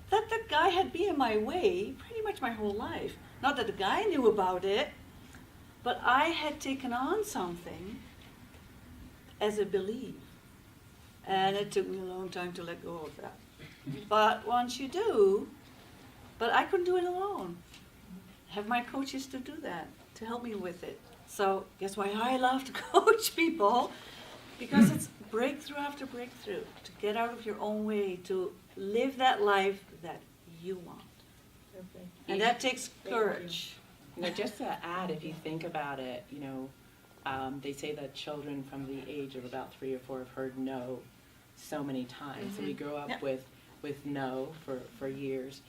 that the guy had been in my way pretty much my whole life. Not that the guy knew about it, But I had taken on something as a belief. And it took me a long time to let go of that. But once you do, but I couldn't do it alone. Have my coaches to do that, to help me with it. So guess why I love to coach people? Because it's breakthrough after breakthrough, to get out of your own way, to live that life that you want. Perfect. And that takes courage. You know, just to add, if you think about it, you know, they say that children from the age of about 3 or 4 have heard no so many times. So we grow up Yep. with no for years.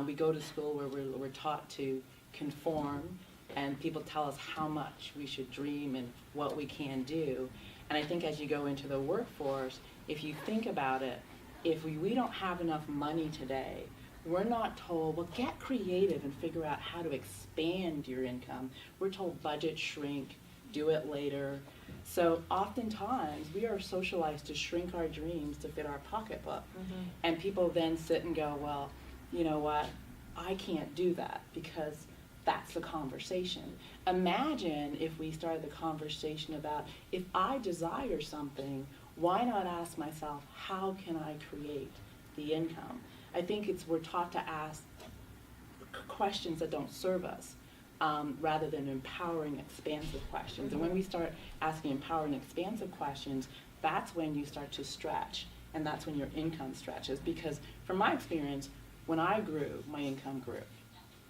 We go to school where we're taught to conform, and people tell us how much we should dream and what we can do. And I think as you go into the workforce, if you think about it, if we don't have enough money today, we're not told, well, get creative and figure out how to expand your income. We're told budget shrink, do it later. So oftentimes we are socialized to shrink our dreams to fit our pocketbook. And people then sit and go, well, you know what, I can't do that, because that's the conversation. Imagine if we started the conversation about, if I desire something, why not ask myself, how can I create the income? I think we're taught to ask questions that don't serve us, rather than empowering, expansive questions. And when we start asking empowering, expansive questions, that's when you start to stretch, and that's when your income stretches. Because from my experience, when I grew, my income grew,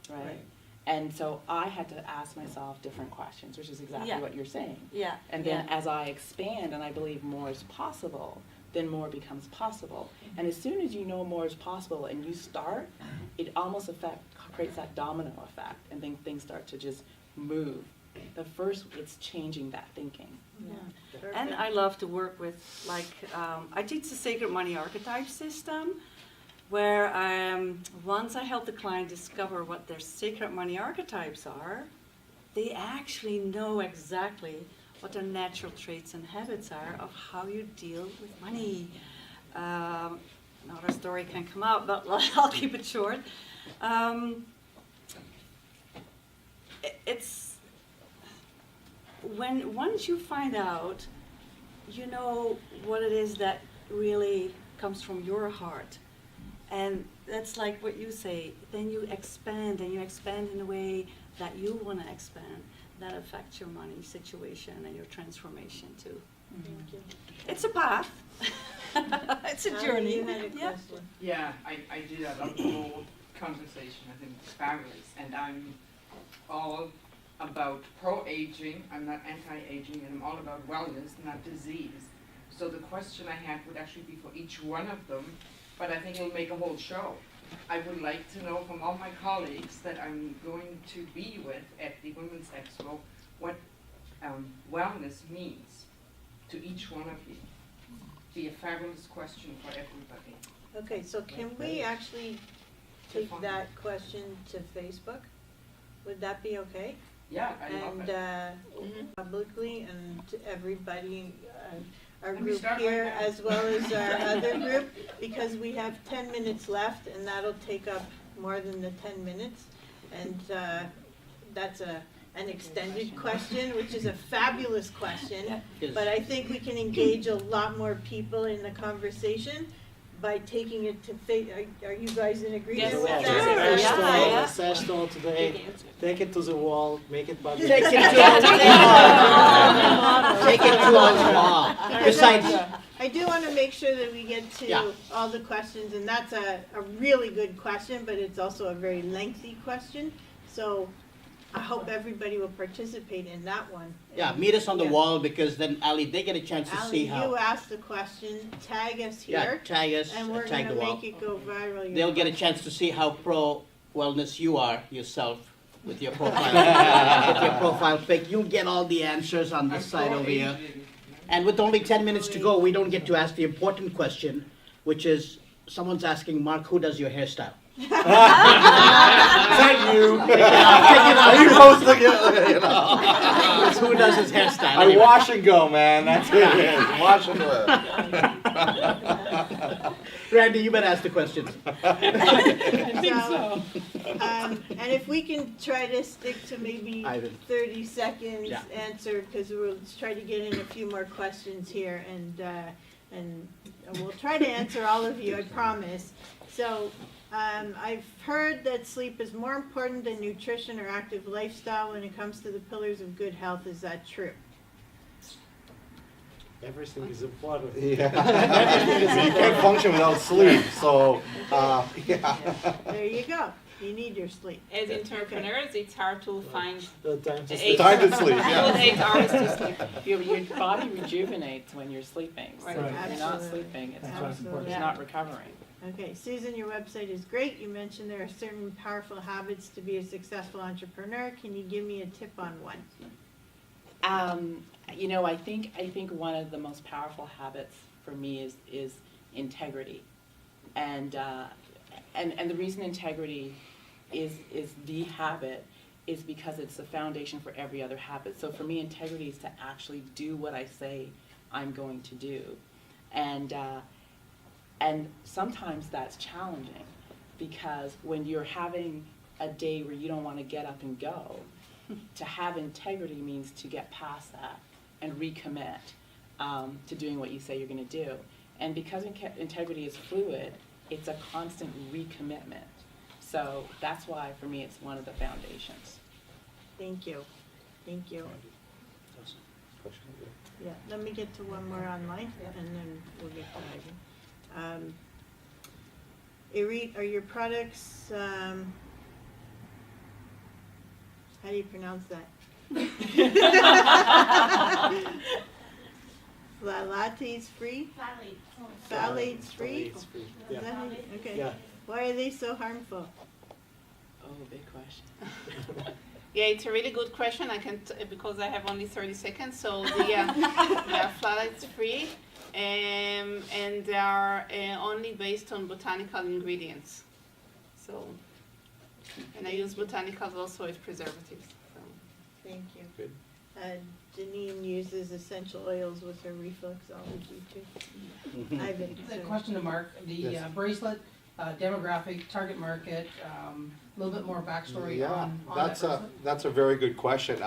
right? And so I had to ask myself different questions, which is exactly Yeah. what you're saying. Yeah. And then as I expand and I believe more is possible, then more becomes possible. And as soon as you know more is possible and you start, it almost creates that domino effect, and then things start to just move. But first, it's changing that thinking. And I love to work with, like, I teach the Sacred Money Archetype system, where once I help the client discover what their sacred money archetypes are, they actually know exactly what their natural traits and habits are of how you deal with money. Another story can come out, but I'll keep it short. It's once you find out, you know what it is that really comes from your heart. And that's like what you say, then you expand, and you expand in a way that you want to expand. That affects your money situation and your transformation too. Thank you. It's a path. It's a journey. You had a Yeah. question. Yeah, I did. I love the whole conversation. I think it's fabulous. And I'm all about pro-aging. I'm not anti-aging, and I'm all about wellness, not disease. So the question I had would actually be for each one of them, but I think it'll make a whole show. I would like to know from all my colleagues that I'm going to be with at the Women's Expo what wellness means to each one of you. Be a fabulous question for everybody. Okay, so can we actually take that question to Facebook? Would that be okay? Yeah, I love And it. publicly, and to everybody, our Let me group start here, right now. as well as our other group, because we have 10 minutes left, and that'll take up more than the 10 minutes. And that's an extended question, which is a fabulous question. Yes. But I think we can engage a lot more people in the conversation by taking it to are you guys in agreement Yes, with sure. that? Sash stall, Yeah. sash stall today. Take it to the wall, make it public. Take it to our wall. Take it to our wall. Besides, I do want to make sure that we get to Yeah. all the questions, and that's a really good question, but it's also a very lengthy question. So I hope everybody will participate in that one. yeah, meet us on the Yeah. wall, because then, Ali, they get a chance to Ali, see you how. asked the question, tag us Yeah, here, tag us, and we're tag gonna the wall. make it go viral. your They'll get a question. chance to see how pro-wellness you are yourself with your profile. With your profile pic, you'll get all the answers on this side over here. And with only 10 minutes to go, we don't get to ask the important question, which is, someone's asking, Mark, who does your hairstyle? Is that you? Are you posting it? You know. It's who does his hairstyle? I anyway. wash and go, man. That's what it is. Wash and go. Randy, you better ask the questions. I think so. And if we can try to stick to maybe Ivan. 30 seconds Yeah. answer, because we'll try to get in a few more questions here, and we'll try to answer all of you, I promise. So, I've heard that sleep is more important than nutrition or active lifestyle when it comes to the pillars of good health. Is that true? Everything is important. Yeah. You can't function without sleep, so, yeah. There you go. You need your sleep. As entrepreneurs, it's hard to find The time to Eight. sleep. Time to sleep, good yeah. 8 hours to sleep. Your body rejuvenates when you're sleeping. So Right. if you're not Absolutely. sleeping, it's That's not, why it's important. it's not recovering. Okay, Susan, your website is great. You mentioned there are certain powerful habits to be a successful entrepreneur. Can you give me a tip on one? You know, I think one of the most powerful habits for me is integrity, and the reason integrity is the habit is because it's the foundation for every other habit. So for me, integrity is to actually do what I say I'm going to do, and sometimes that's challenging because when you're having a day where you don't want to get up and go, to have integrity means to get past that and recommit to doing what you say you're going to do. And because integrity is fluid, it's a constant recommitment. So that's why, for me, it's one of the foundations. Thank you. Thank you. Yeah, let me get to one more online, and then we'll get to Ivan. Irit, are your products, how do you pronounce that? Lattes free? Phthalates free? It's free. Is Yeah. that how you- Okay. Yeah. Why are they so harmful? Oh, big question. Yeah, it's a really good question. I can because I have only 30 seconds. So they are phthalates free, and they are only based on botanical ingredients. So, and I use botanicals also as preservatives. So. Thank you. Good. Janine uses essential oils with her reflexology too. Ivan, A sorry. question to Mark, the Yes. bracelet, demographic, target market, a little bit more backstory Yeah, on that that's bracelet. that's a very good question.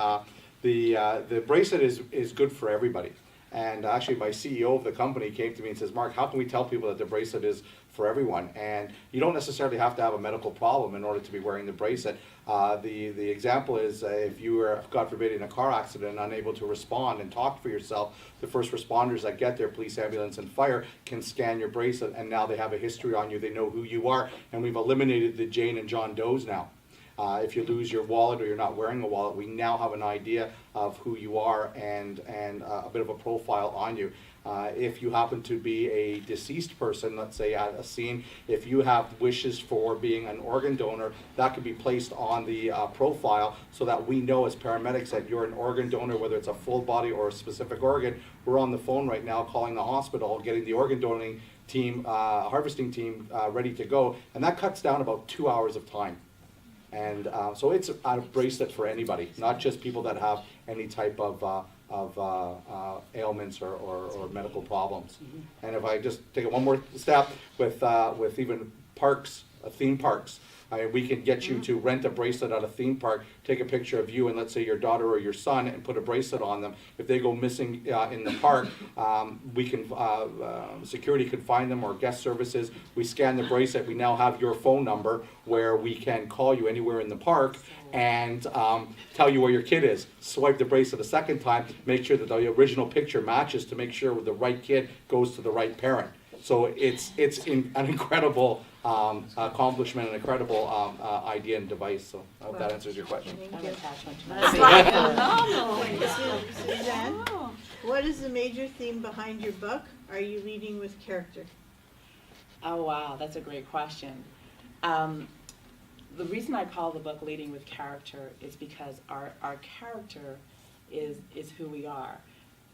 The bracelet is good for everybody. And actually, my CEO of the company came to me and says, Mark, how can we tell people that the bracelet is for everyone? And you don't necessarily have to have a medical problem in order to be wearing the bracelet. The example is if you were, God forbid, in a car accident, unable to respond and talk for yourself, the first responders that get there, police, ambulance, and fire, can scan your bracelet, and now they have a history on you. They know who you are, and we've eliminated the Jane and John Does now. If you lose your wallet or you're not wearing a wallet, we now have an idea of who you are and a bit of a profile on you. If you happen to be a deceased person, let's say at a scene, if you have wishes for being an organ donor, that could be placed on the profile so that we know as paramedics that you're an organ donor, whether it's a full body or a specific organ. We're on the phone right now calling the hospital, getting the organ donating team, harvesting team ready to go, and that cuts down about 2 hours of time. And so it's a bracelet for anybody, not just people that have any type of ailments or medical problems. And if I just take it one more step with even parks, theme parks, we can get you to rent a bracelet at a theme park, take a picture of you and let's say your daughter or your son and put a bracelet on them. If they go missing in the park, we can, security could find them or guest services. We scan the bracelet, we now have your phone number where we can call you anywhere in the park and tell you where your kid is. Swipe the bracelet a second time, make sure that the original picture matches to make sure the right kid goes to the right parent. So it's an incredible accomplishment, an incredible idea and device. So I hope that answers your question. Thank I'm you. attachment to That's that. Suzanne, what is the major theme behind your book? Are you leading with character? Oh, wow, that's a great question. The reason I call the book Leading with Character is because our character is who we are.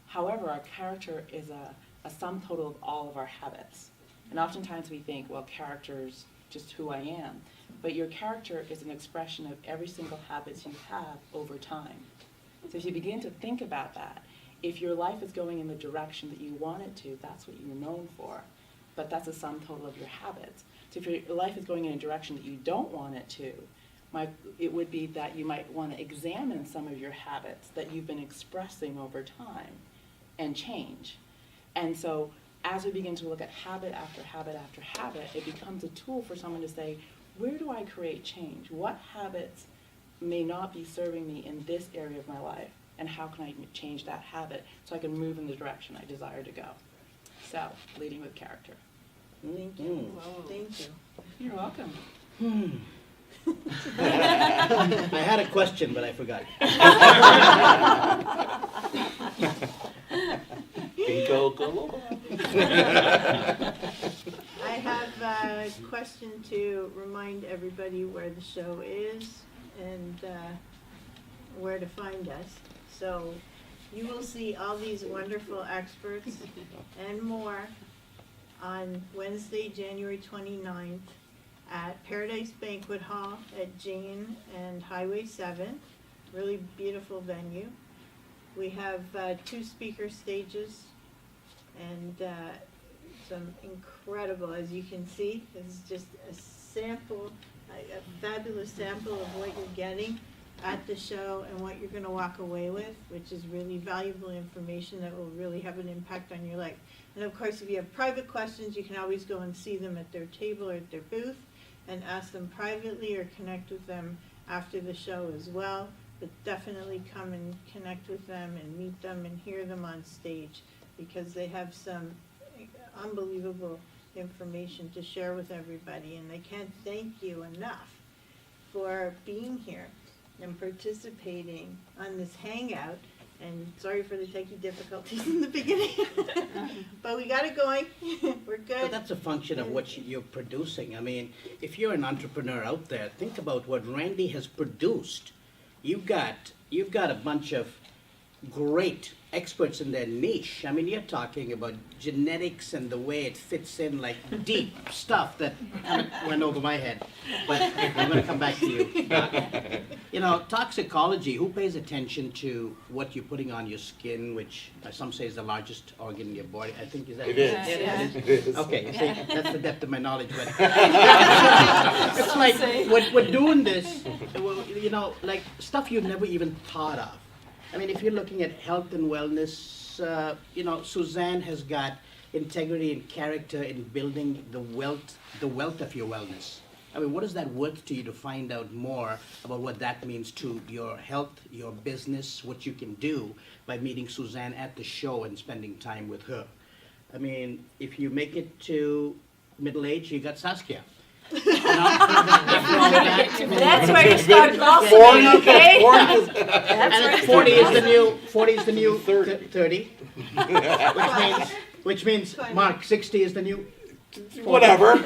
However, our character is a sum total of all of our habits. And oftentimes we think, well, character's just who I am. But your character is an expression of every single habit you have over time. So if you begin to think about that, if your life is going in the direction that you want it to, that's what you're known for. but that's a sum total of your habits. So if your life is going in a direction that you don't want it to, it would be that you might want to examine some of your habits that you've been expressing over time and change. And so as we begin to look at habit after habit after habit, it becomes a tool for someone to say, where do I create change? What habits may not be serving me in this area of my life? And how can I change that habit so I can move in the direction I desire to go? So, leading with character. Thank you. Thank you. You're welcome. I had a question, but I forgot. I have a question to remind everybody where the show is and where to find us. So you will see all these wonderful experts and more on Wednesday, January 29th at Paradise Banquet Hall at Jane and Highway 7. Really beautiful venue. We have 2 speaker stages and some incredible, as you can see, this is just a sample, a fabulous sample of what you're getting at the show and what you're going to walk away with, which is really valuable information that will really have an impact on your life. And of course, if you have private questions, you can always go and see them at their table or at their booth and ask them privately or connect with them after the show as well. But definitely come and connect with them and meet them and hear them on stage, because they have some unbelievable information to share with everybody, and they can't thank you enough for being here and participating on this hangout. And sorry for the techie difficulties in the beginning, but we got it going. We're good. But that's a function of what you're producing. I mean, if you're an entrepreneur out there, think about what Randi has produced. You've got a bunch of great experts in their niche. I mean, you're talking about genetics and the way it fits in, like deep stuff that went over my head. But I'm going to come back to you. You know, toxicology, who pays attention to what you're putting on your skin, which some say is the largest organ in your body? I think, is that It is. It is. Okay, you see, that's the depth of my knowledge. But it's like, we're doing this, you know, like stuff you've never even thought of. I mean, if you're looking at health and wellness, you know, Suzanne has got integrity and character in building the wealth of your wellness. I mean, what is that worth to you to find out more about what that means to your health, your business, what you can do by meeting Suzanne at the show and spending time with her? I mean, if you make it to middle age, you got Saskia. That's where you start golfing, okay? And 40 is the new 30, which means Mark, 60 is the new 40. Whatever.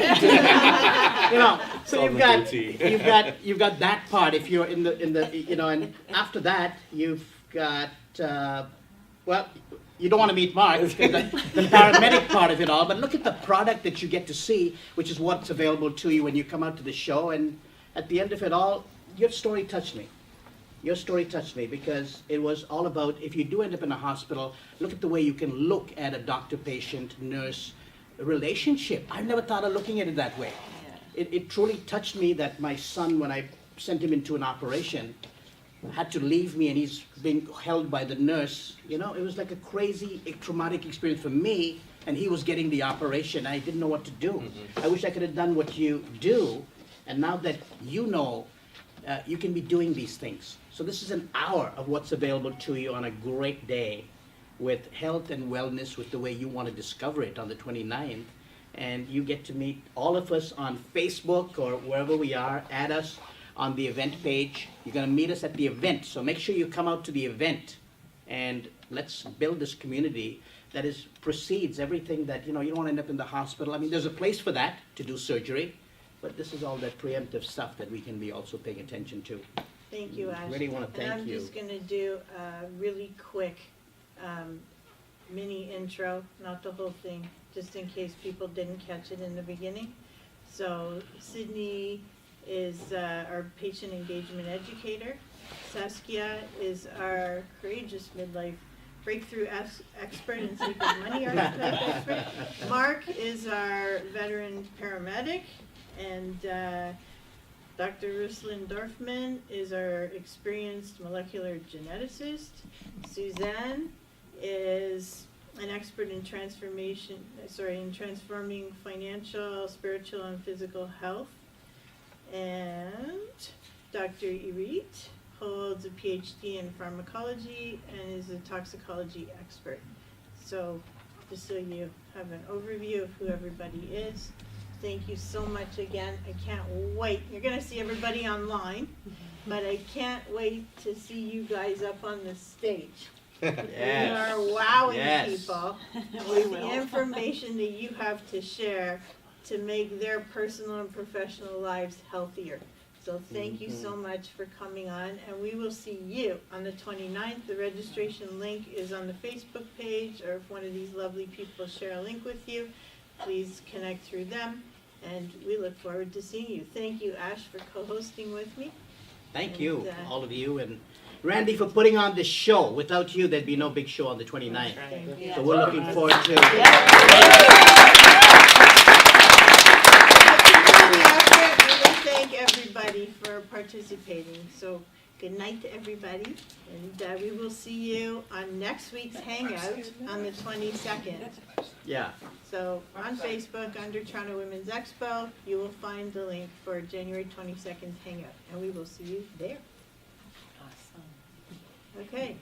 You know, so you've got that part if you're in the you know, and after that you've got well, you don't want to meet Mark, because the paramedic part of it all, but look at the product that you get to see, which is what's available to you when you come out to the show. And at the end of it all, your story touched me. Your story touched me because it was all about, if you do end up in a hospital, look at the way you can look at a doctor-patient, nurse relationship. I've never thought of looking at it that way. It truly touched me that my son, when I sent him into an operation, had to leave me and he's being held by the nurse. You know, it was like a crazy, traumatic experience for me, and he was getting the operation. I didn't know what to do. Mm-hmm. I wish I could have done what you do, and now that you know, you can be doing these things. So this is an hour of what's available to you on a great day with health and wellness, with the way you want to discover it on the 29th. And you get to meet all of us on Facebook or wherever we are. Add us on the event page. You're going to meet us at the event, so make sure you come out to the event, and let's build this community that precedes everything that, you know, you don't want to end up in the hospital. I mean, there's a place for that, to do surgery, but this is all that preemptive stuff that we can be also paying attention to. Thank you, Ash. Really want to thank you. And I'm just going to do a really quick mini intro, not the whole thing, just in case people didn't catch it in the beginning. So Sydney is our patient engagement educator. Saskia is our courageous midlife breakthrough expert and sacred money archetype expert. Mark is our veteran paramedic, and Dr. Ruslan Dorfman is our experienced molecular geneticist. Suzanne is an expert in transforming financial, spiritual, and physical health. And Dr. Irit holds a PhD in pharmacology and is a toxicology expert. So just so you have an overview of who everybody is. Thank you so much again. I can't wait. You're going to see everybody online, but I can't wait to see you guys up on the stage. Yes. You are wowing Yes. people with the information that you have to share to make their personal and professional lives healthier. So thank you so much for coming on, and we will see you on the 29th. The registration link is on the Facebook page, or if one of these lovely people share a link with you, please connect through them, and we look forward to seeing you. Thank you, Ash, for co-hosting with me. Thank you, all of you, and Randy for putting on this show. Without you, there'd be no big show on the 29th. Thank you. So we're looking forward to Really thank everybody for participating. So good night to everybody, and we will see you on next week's Hangout on the 22nd. Yeah. So on Facebook, under Toronto Women's Expo, you will find the link for January 22nd Hangout, and we will see you there. Awesome. Okay.